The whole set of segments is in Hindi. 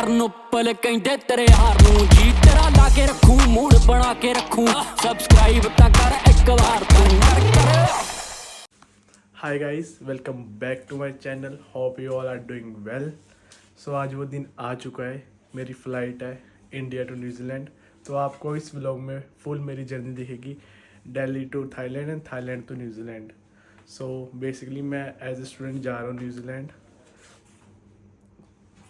प्यार नु पल कहंदे तेरे हार नु जी तेरा ला के रखूं मूड बना के रखूं सब्सक्राइब ता कर एक बार तू कर hi guys, welcome back to my channel. Hope you all are doing well. So आज वो दिन आ चुका है, मेरी फ़्लाइट है इंडिया टू न्यूजीलैंड। तो आपको इस व्लॉग में फुल मेरी जर्नी दिखेगी, Delhi to Thailand and Thailand to New Zealand. So basically मैं एज ए स्टूडेंट जा रहा हूँ न्यूजीलैंड।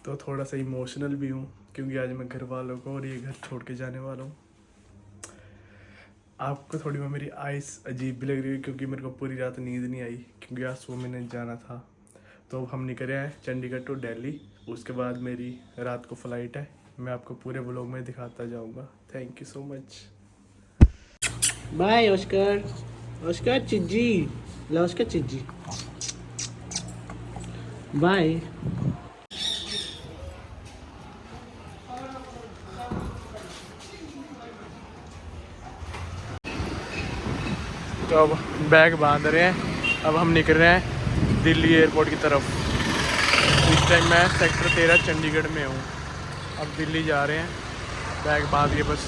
तो थोड़ा सा इमोशनल भी हूँ क्योंकि आज मैं घर वालों को और ये घर छोड़ के जाने वाला हूँ। आपको थोड़ी बहुत मेरी आइस अजीब भी लग रही है क्योंकि मेरे को पूरी रात नींद नहीं आई क्योंकि आज सुबह मैंने जाना था। तो हम निकले हैं चंडीगढ़ टू दिल्ली, उसके बाद मेरी रात को फ़्लाइट है। मैं आपको पूरे व्लॉग में दिखाता जाऊंगा। Thank you so much. Bye Oscar. Oscar चिज्जी, ला ऑस्कर चिज्जी। बाय। तो अब बैग बांध रहे हैं, अब हम निकल रहे हैं दिल्ली एयरपोर्ट की तरफ। इस टाइम मैं सेक्टर 13 चंडीगढ़ में हूँ। अब दिल्ली जा रहे हैं बैग बांध के बस।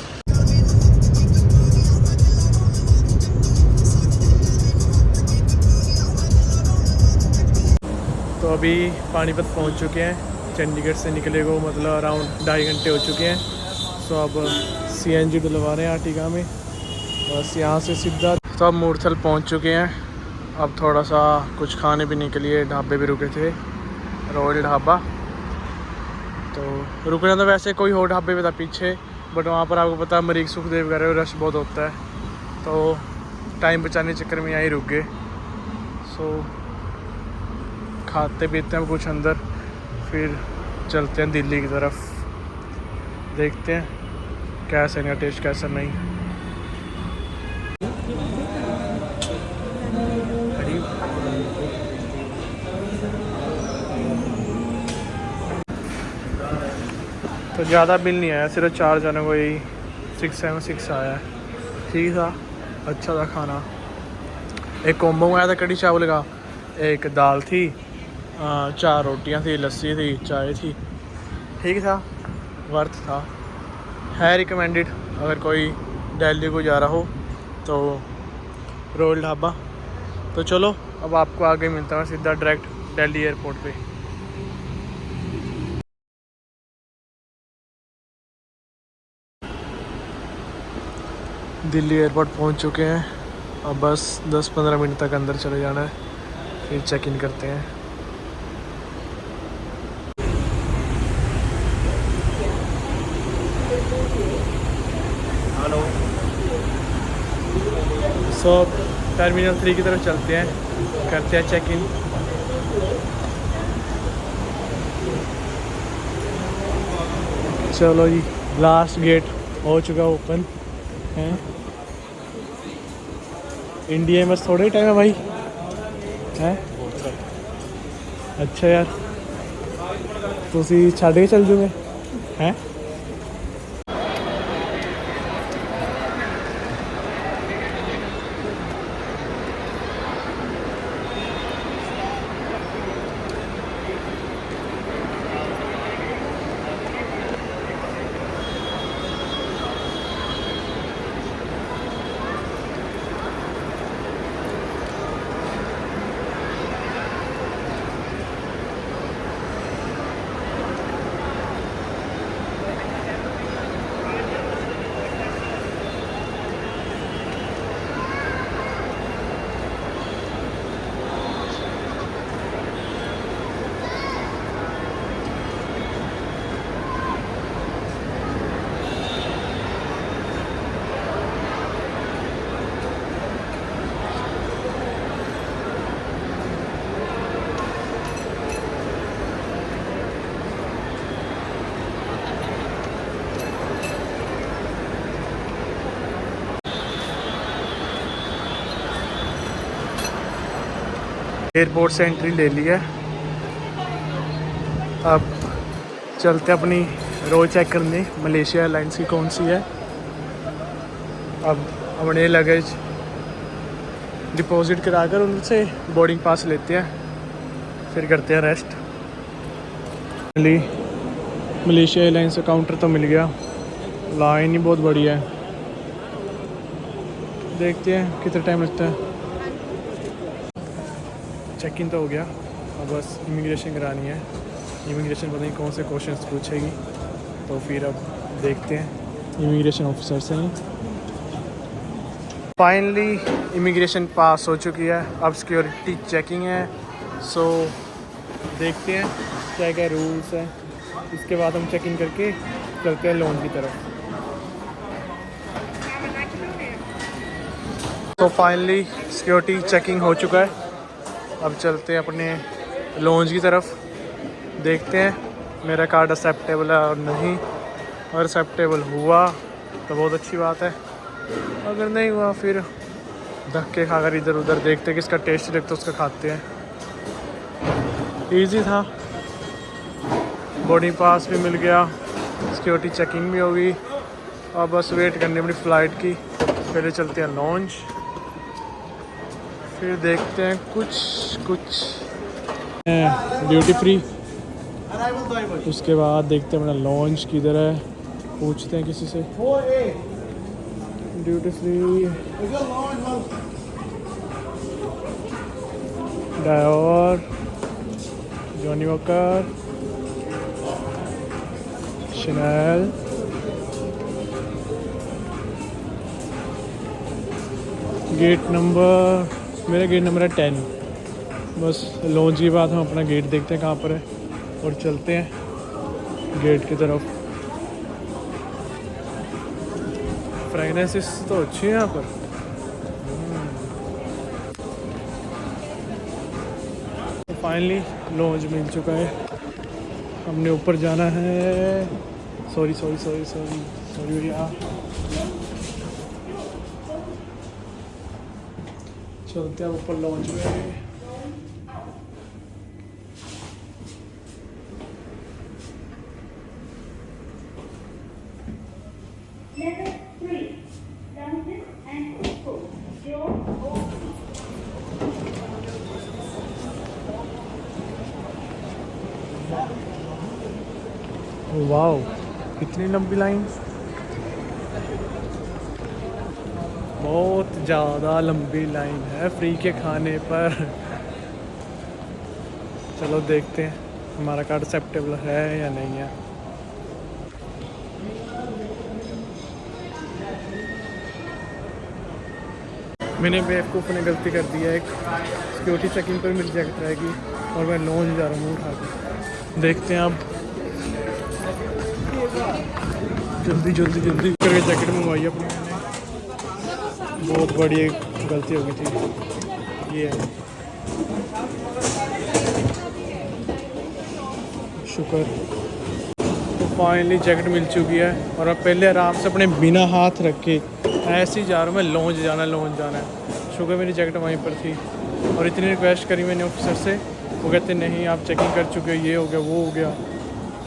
तो अभी पानीपत पहुँच चुके हैं। चंडीगढ़ से निकले को मतलब अराउंड 2.5 घंटे हो चुके हैं। सो अब CNG डलवा रहे हैं आर्टिका में, बस यहाँ से सीधा। तो अब मूर्थल पहुँच चुके हैं। अब थोड़ा सा कुछ खाने पीने के लिए ढाबे पे रुके थे, रॉयल ढाबा। तो रुकना तो वैसे कोई और ढाबे पे था पीछे, बट वहाँ पर आपको पता मरीक सुखदेव वगैरह रश बहुत होता है, तो टाइम बचाने के चक्कर में यहीं रुक गए। सो खाते पीते हैं कुछ अंदर, फिर चलते हैं दिल्ली की तरफ। देखते हैं कैसा इनका टेस्ट कैसा नहीं। तो ज़्यादा बिल नहीं आया, सिर्फ 4 जनों को यही 676 आया है। ठीक था, अच्छा था खाना। एक कॉम्बो आया था कड़ी चावल का, एक दाल थी, 4 रोटियां थी, लस्सी थी, चाय थी। ठीक था, वर्थ था, है रिकमेंडेड अगर कोई दिल्ली को जा रहा हो तो रॉयल ढाबा। तो चलो अब आपको आगे मिलता है सीधा डायरेक्ट दिल्ली एयरपोर्ट पे। दिल्ली एयरपोर्ट पहुंच चुके हैं। अब बस 10-15 मिनट तक अंदर चले जाना है, फिर चेक इन करते हैं। हेलो। सो टर्मिनल 3 की तरफ चलते हैं, करते हैं चेक इन। चलो जी, लास्ट गेट हो चुका ओपन है। इंडिया में बस थोड़ा ही टाइम है भाई, हैं? अच्छा यार, तुसी छाड़ के चल जूगे हैं? एयरपोर्ट से एंट्री ले ली है। अब चलते अपनी रो चेक करने मलेशिया एयरलाइंस की कौन सी है। अब अपने लगेज डिपॉजिट कराकर उनसे बोर्डिंग पास लेते हैं, फिर करते हैं रेस्ट। मलेशिया एयरलाइंस का काउंटर तो मिल गया, लाइन ही बहुत बड़ी है। देखते हैं कितना टाइम लगता है। चेक इन तो हो गया, अब बस इमिग्रेशन करानी है। इमिग्रेशन पता नहीं कौन से क्वेश्चंस पूछेगी, तो फिर अब देखते हैं इमिग्रेशन ऑफिसर से ही। फाइनली इमिग्रेशन पास हो चुकी है, अब सिक्योरिटी चेकिंग है। सो देखते हैं क्या क्या रूल्स हैं, इसके बाद हम चेक इन करके चलते हैं लॉन्च की तरफ। तो फाइनली सिक्योरिटी चेकिंग हो चुका है, अब चलते हैं अपने लॉन्च की तरफ। देखते हैं मेरा कार्ड एक्सेप्टेबल है और नहीं। अगर एक्सेप्टेबल हुआ तो बहुत अच्छी बात है, अगर नहीं हुआ फिर धक्के खाकर इधर उधर देखते हैं, किसका टेस्ट लगता है उसका खाते हैं। इजी था, बोर्डिंग पास भी मिल गया, सिक्योरिटी चेकिंग भी होगी। अब बस वेट करनी अपनी फ़्लाइट की। पहले चलते हैं लॉन्च, फिर देखते हैं कुछ ड्यूटी फ्री। उसके बाद देखते हैं अपना लॉन्च किधर है, पूछते हैं किसी से। Duty free Dior, Johnnie Walker, Chanel, gate number, मेरा गेट नंबर है 10। बस लॉन्च के बाद हम अपना गेट देखते हैं कहाँ पर है और चलते हैं गेट की तरफ। फ्रेगनेंसेस तो अच्छी है यहाँ पर। तो फाइनली लॉन्च मिल चुका है, हमने ऊपर जाना है। सॉरी भैया, चलते हैं ऊपर लॉन्च में। वाओ, कितनी लंबी लाइन, बहुत ज़्यादा लंबी लाइन है फ्री के खाने पर। चलो देखते हैं हमारा कार्ड एक्सेप्टेबल है या नहीं है। मैंने बेवकूफ़ ने गलती कर दी है, एक सिक्योरिटी चेकिंग पर मिल जाएगी और मैं लॉन्च जा रहा हूँ उठा के। देखते हैं अब, जल्दी करके जैकेट मंगवाई अपनी मैंने, बहुत बड़ी एक गलती हो गई थी। ये है, शुक्र। तो फाइनली जैकेट मिल चुकी है और अब पहले आराम से अपने बिना हाथ रख के ऐसे ही जा रहा हूँ मैं, लॉन्च जाना है। शुक्र मेरी जैकेट वहीं पर थी और इतनी रिक्वेस्ट करी मैंने ऑफिसर से, वो कहते नहीं आप चेकिंग कर चुके हो, ये हो गया वो हो गया।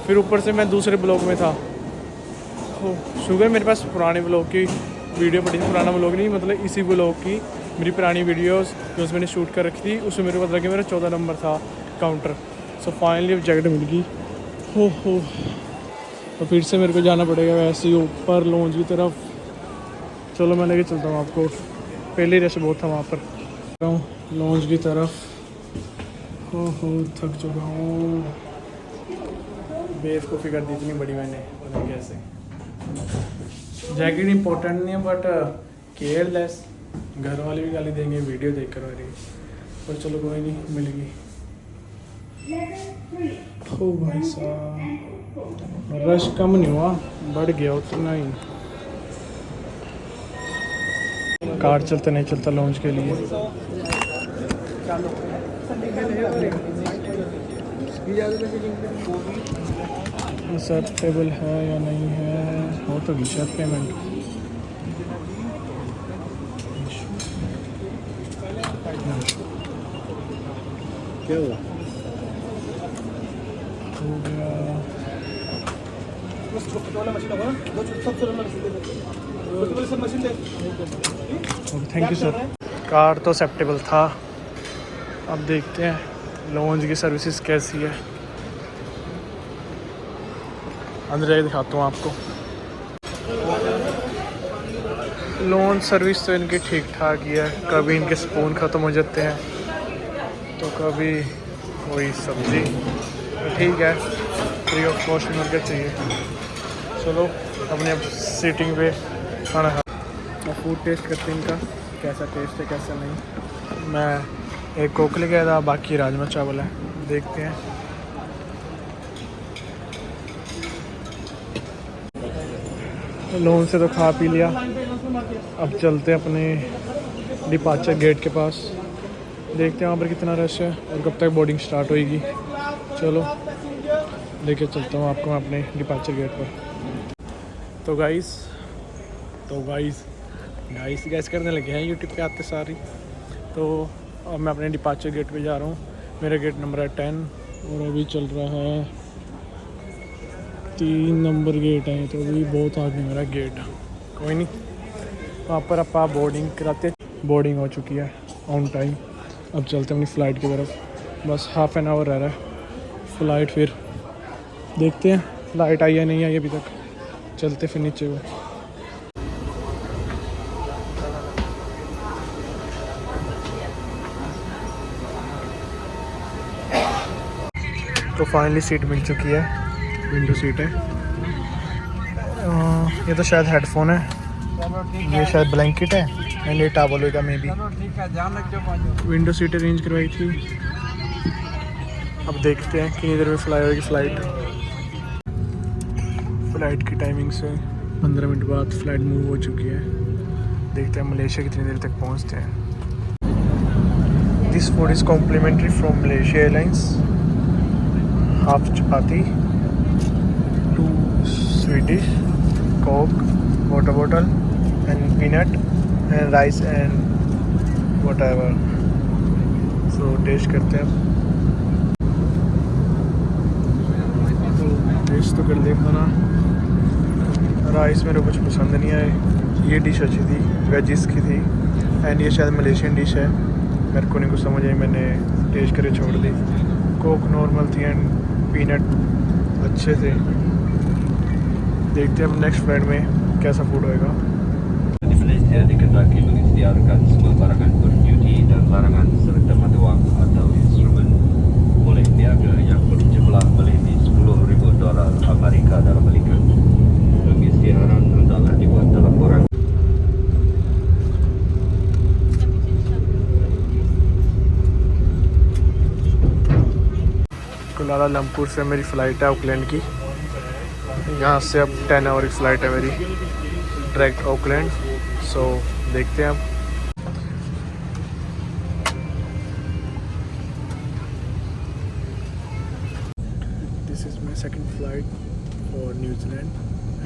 फिर ऊपर से मैं दूसरे ब्लॉक में था। शुगर मेरे पास पुराने ब्लॉग की वीडियो पड़ी थी, पुराना ब्लॉग नहीं मतलब इसी ब्लॉग की मेरी पुरानी वीडियोस जो उसमें मैंने शूट कर रखी थी, उसमें मेरे को पता लगा मेरा 14 नंबर था काउंटर। सो फाइनली अब जैकेट मिल गई। हो तो फिर से मेरे को जाना पड़ेगा वैसे ही ऊपर लॉन्च की तरफ। चलो मैं लेके चलता हूँ आपको, पहले ही रश बहुत था वहाँ पर। लॉन्च की तरफ हो थक चुका हूँ, बेवकूफ़ी कर दी इतनी बड़ी मैंने, पता नहीं कैसे। जैकेट इंपॉर्टेंट नहीं है बट केयरलेस, घर वाले भी गाली देंगे वीडियो देख कर मेरी, पर चलो कोई नहीं, मिलेगी। ओ भाई साहब, रश कम नहीं हुआ, बढ़ गया उतना ही। कार चलता नहीं चलता लॉन्च के लिए। एक्सेप्टेबल है या नहीं है, हो तो गई शायद पेमेंट। क्या हुआ? हो गया। Thank you sir. कार तो एक्सेप्टेबल था, अब देखते हैं लॉन्च की सर्विसेज कैसी है। अंदर जाके दिखाता हूँ आपको। लोन सर्विस तो इनकी ठीक ठाक ही है, कभी इनके स्पून ख़त्म हो जाते हैं तो कभी कोई सब्ज़ी, तो ठीक है, फ्री ऑफ कॉस्ट मिल के चाहिए। चलो अपने अब सीटिंग पे खाना खा, फूड टेस्ट करते हैं इनका कैसा टेस्ट है कैसा नहीं। मैं एक कोक लेके आया था, बाकी राजमा चावल है, देखते हैं। लोन से तो खा पी लिया, अब चलते हैं अपने डिपार्चर गेट के पास, देखते हैं वहाँ पर कितना रश है और कब तक बोर्डिंग स्टार्ट होएगी। चलो लेके चलता हूँ आपको मैं अपने डिपार्चर गेट पर। तो गाइस गैस करने लगे हैं यूट्यूब पे आते सारी। तो अब मैं अपने डिपार्चर गेट पे जा रहा हूँ, मेरा गेट नंबर है 10 और अभी चल रहा है 3 नंबर गेट है, तो अभी बहुत आगे मेरा गेट। कोई नहीं, वहाँ पर आप बोर्डिंग कराते, बोर्डिंग हो चुकी है ऑन टाइम। अब चलते हैं अपनी फ़्लाइट की तरफ, बस हाफ़ एन आवर रह रहा है फ़्लाइट, फिर देखते हैं फ़्लाइट आई है नहीं आई अभी तक, चलते फिर नीचे को। तो फाइनली सीट मिल चुकी है, विंडो सीट है। ये तो शायद हेडफोन है, ये शायद ब्लैंकेट है एंड ये टॉवल होगा may be. Window seat arrange करवाई थी, अब देखते हैं कितनी देर में फ्लाई होगी फ़्लाइट। फ़्लाइट की टाइमिंग से 15 मिनट बाद फ़्लाइट मूव हो चुकी है, देखते हैं मलेशिया कितनी देर तक पहुंचते हैं। This food is complimentary from Malaysia Airlines, half chapati, 2 sweet dish, Coke, water bottle and peanut and rice and whatever. So taste करते हैं, तो टेस्ट तो कर देखो ना। राइस मेरे को कुछ पसंद नहीं आए, ये डिश अच्छी थी, वेजिस की थी एंड ये शायद मलेशियन डिश है, मेरे को नहीं कुछ समझ आई, मैंने टेस्ट करके छोड़ दी। कोक नॉर्मल थी एंड पीनट अच्छे थे। देखते हैं अब नेक्स्ट फ्लाइट में कैसा फूड होएगा। Di Malaysia dikendaki mengikhtiarkan semua barangan berjudi dan larangan serta mata wang atau instrumen boleh niaga yang berjumlah melebihi $10,000 Amerika dalam belikan. Pengisytiharan hendaklah dibuat dalam orang. Kulala Lumpur से मेरी फ़्लाइट है ऑकलैंड की, यहाँ से अब 10 आवर की फ़्लाइट है मेरी डायरेक्ट ऑकलैंड। सो देखते हैं अब। This is my second flight for New Zealand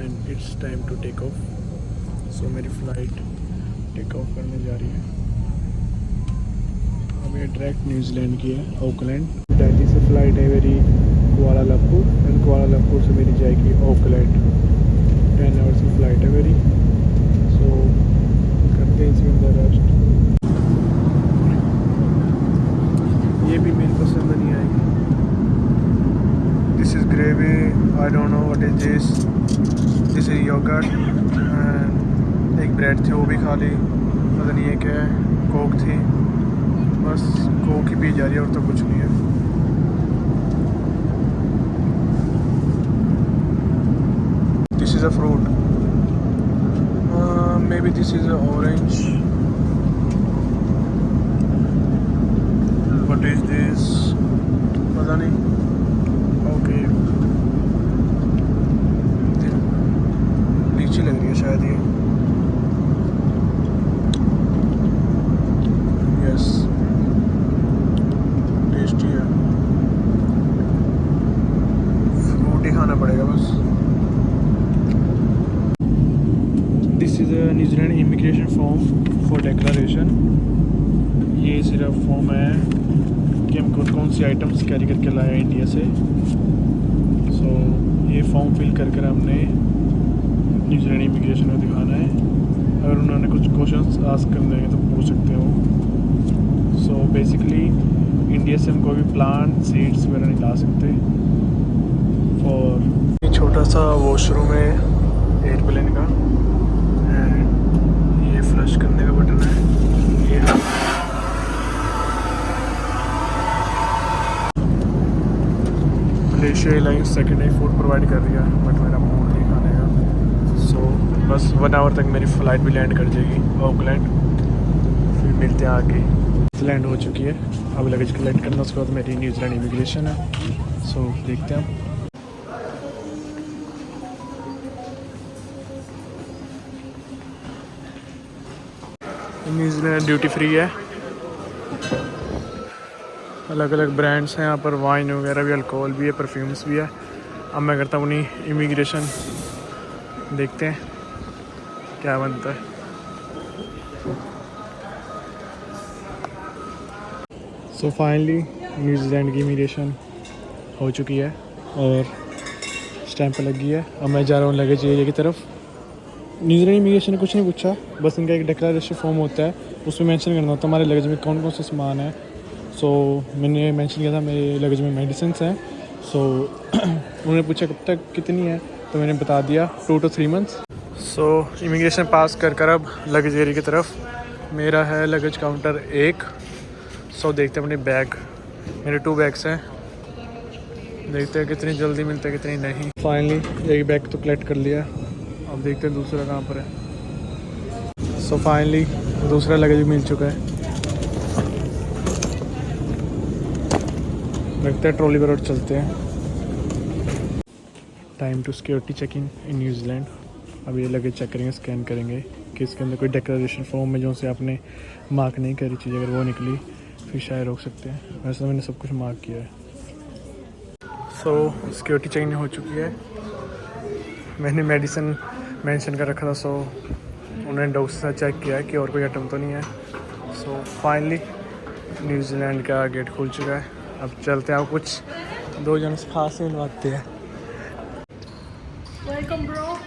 and it's time to take off. So मेरी फ़्लाइट टेक ऑफ करने जा रही है, अब ये डायरेक्ट न्यूजीलैंड की है ऑकलैंड। दिल्ली से फ़्लाइट है मेरी कुआलालंपुर एंड कुआलालंपुर से मेरी जाएगी ऑकलैंड, 10 आवर्स की फ़्लाइट है मेरी। सो करते हैं इसके अंदर रेस्ट। ये भी मेरी पसंद नहीं आई, this is gravy, I don't know what is this, this is yogurt and एक ब्रेड थी वो भी खा ली, पता नहीं ये क्या है, कोक थी, बस कोक ही पी जा रही है और तो कुछ नहीं है। This is a fruit. Maybe this is an orange. What is this? पता नहीं। Okay. लीची लग रही है शायद ये। Yes. टेस्टी है। फ्रूट ही खाना पड़ेगा बस। This is a New Zealand immigration form for declaration. ये सिर्फ फॉर्म है कि हम कौन कौन सी आइटम्स कैरी करके लाए हैं इंडिया से। सो ये फॉर्म फिल कर हमने न्यूजीलैंड इमिग्रेशन को दिखाना है, अगर उन्होंने कुछ क्वेश्चंस आस्क करने हैं तो पूछ सकते हो। सो बेसिकली इंडिया से हम कोई भी प्लांट सीड्स वगैरह नहीं ला सकते। फॉर छोटा सा वॉशरूम है एयरप्लेन का। एंड ये फ्लश करने का बटन है। ये Malaysia airlines second day food provide कर रही है, बट मेरा मूड नहीं खाने का। सो बस 1 आवर तक मेरी फ़्लाइट भी लैंड कर जाएगी ऑकलैंड। फिर मिलते हैं आगे। लैंड हो चुकी है, अब लगेज कलेक्ट करना, उसके बाद मेरी न्यूजीलैंड इमिग्रेशन है। सो देखते हैं। न्यूजीलैंड ड्यूटी फ्री है, अलग अलग ब्रांड्स हैं यहाँ पर, वाइन वगैरह भी, अल्कोहल भी है, परफ्यूम्स भी है। अब मैं करता हूँ अपनी इमिग्रेशन, देखते हैं क्या बनता है। सो फाइनली न्यूजीलैंड की इमिग्रेशन हो चुकी है और स्टैंप लग गई है। अब मैं जा रहा हूँ लगेज एरिया की तरफ। न्यूजीलैंड इमिग्रेशन ने कुछ नहीं पूछा, बस इनका एक डिक्लेरेशन फॉर्म होता है, उसमें मेंशन करना होता है हमारे लगेज में कौन कौन सा सामान है। सो मैंने मेंशन किया था मेरे लगेज में मेडिसिन हैं। सो उन्होंने पूछा कब तक कितनी है, तो मैंने बता दिया 2 to 3 months। सो इमिग्रेशन पास कर अब लगेज एरिया की तरफ। मेरा है लगेज काउंटर 1। सो देखते हैं अपने बैग, मेरे 2 बैग्स हैं, देखते हैं कितनी जल्दी मिलते हैं कितनी नहीं। फाइनली एक बैग तो कलेक्ट कर लिया, अब देखते हैं दूसरा कहाँ पर है। सो फाइनली दूसरा लगेज भी मिल चुका है। लगता है ट्रॉली पर रोड चलते हैं। Time to security checking in New Zealand. अब ये लगेज चेक करेंगे, स्कैन करेंगे कि इसके अंदर कोई डिक्लेरेशन फॉर्म में जो से आपने मार्क नहीं करी चीज़, अगर वो निकली फिर शायद रोक सकते हैं। वैसे तो मैंने सब कुछ मार्क किया है। सो सिक्योरिटी चेकिंग हो चुकी है। मैंने मेडिसिन मेंशन कर रखा था, सो उन्होंने डॉक्टर से चेक किया है कि और कोई आइटम तो नहीं है। सो फाइनली न्यूजीलैंड का गेट खुल चुका है। अब चलते हैं, आप कुछ 2 जन से खास से मिलवाते हैं। Welcome bro.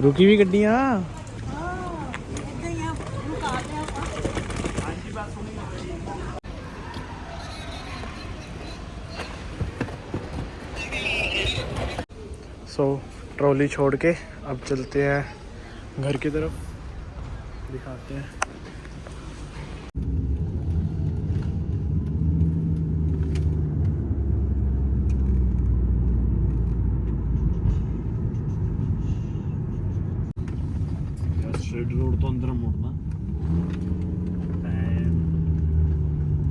रुकी हुई गड्डियाँ। सो ट्रॉली छोड़ के अब चलते हैं घर की तरफ, दिखाते हैं। स्ट्रेट रोड तो अंदर मुड़ना,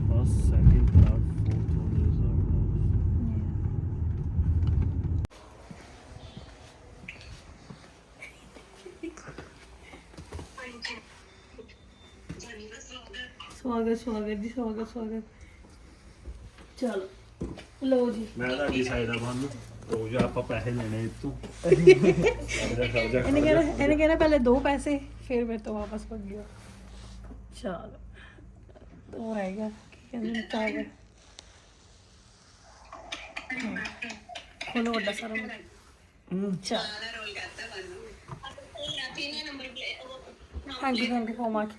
फर्स्ट सेकंड थर्ड फोर्थ स्वागत स्वागत जी, स्वागत स्वागत। चलो लो जी। मैं ਤੁਹਾਡੀ ਸਾਈਡ ਆ ਬੰਨ ਰੋਜ਼ ਆਪਾਂ ਪੈਸੇ ਲੈਣੇ ਇਤੋਂ। ਇਹਨੇ ਕਹਿਣਾ पहले 2 पैसे फिर मेरे तो वापस पक गया। चलो तो रहेगा खोलो बड़ा सारा। चल थैंक यू सो मच।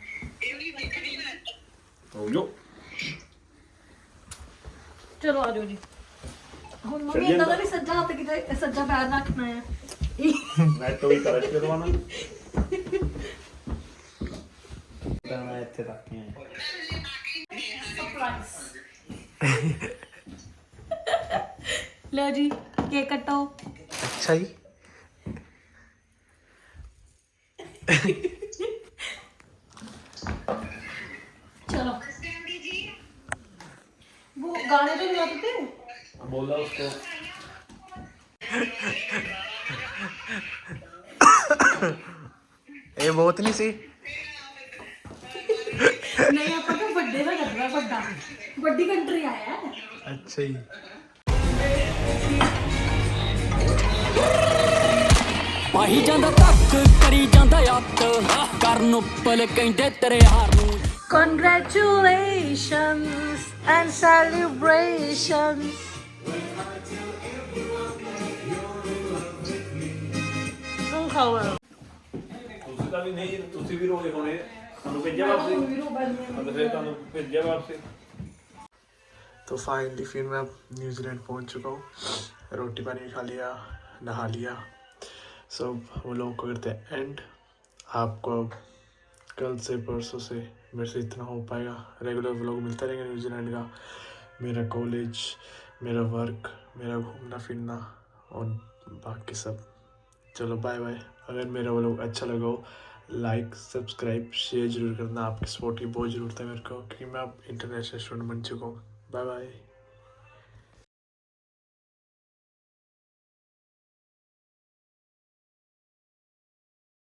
चलो आ जाओ जी। ਹੁਣ ਮੰਮੀ ਇੰਦਾ ਦਾ ਵੀ ਸੱਜਾ ਹੱਥ ਕਿਤੇ ਸੱਜਾ ਪੈਰ ਰੱਖਣਾ ਹੈ। ਮੈਂ ਤੋਂ ਹੀ ਕਰਸ਼ ਕਰਵਾਣਾ ਤਾਂ ਮੈਂ ਇੱਥੇ ਰੱਖ ਕੇ ਆਇਆ। लो जी केक कटो। अच्छा ही चलो वो गाने तो नहीं आते थे। बोला उसको ये बहुत नहीं सी नहीं आप तो बड़े का कर रहा बड़ा बड़ी कंट्री आया है। अच्छा ही ਪਾਈ ਜਾਂਦਾ ਤੱਕ ਕਰੀ ਜਾਂਦਾ ਯੱਤ ਕਰਨ ਉੱਪਲ ਕਹਿੰਦੇ ਤੇਰੇ ਹਾਰ ਨੂੰ। Congratulations and celebrations. ਤੁਸੀਂ ਤਾਂ ਵੀ ਨਹੀਂ, ਤੁਸੀਂ ਵੀ ਰੋਏ ਹੋਣੇ, ਤੁਹਾਨੂੰ ਭੇਜਿਆ ਵਾਪਸੀ, ਤੁਹਾਨੂੰ ਫਿਰ ਤੁਹਾਨੂੰ ਭੇਜਿਆ ਵਾਪਸੀ। तो फाइनली फिर मैं अब न्यूजीलैंड पहुंच चुका हूँ, रोटी पानी खा लिया, नहा लिया। सो वो लोगों को करते हैं एंड। आपको अब कल से परसों से मेरे से इतना हो पाएगा, रेगुलर व्लॉग मिलता रहेगा न्यूजीलैंड का, मेरा कॉलेज, मेरा वर्क, मेरा घूमना फिरना और बाकी सब। चलो बाय बाय। अगर मेरा व्लॉग अच्छा लगा हो लाइक सब्सक्राइब शेयर जरूर करना, आपकी सपोर्ट की बहुत ज़रूरत है मेरे को, क्योंकि मैं अब इंटरनेशनल स्टूडेंट बन चुका हूँ। Bye bye.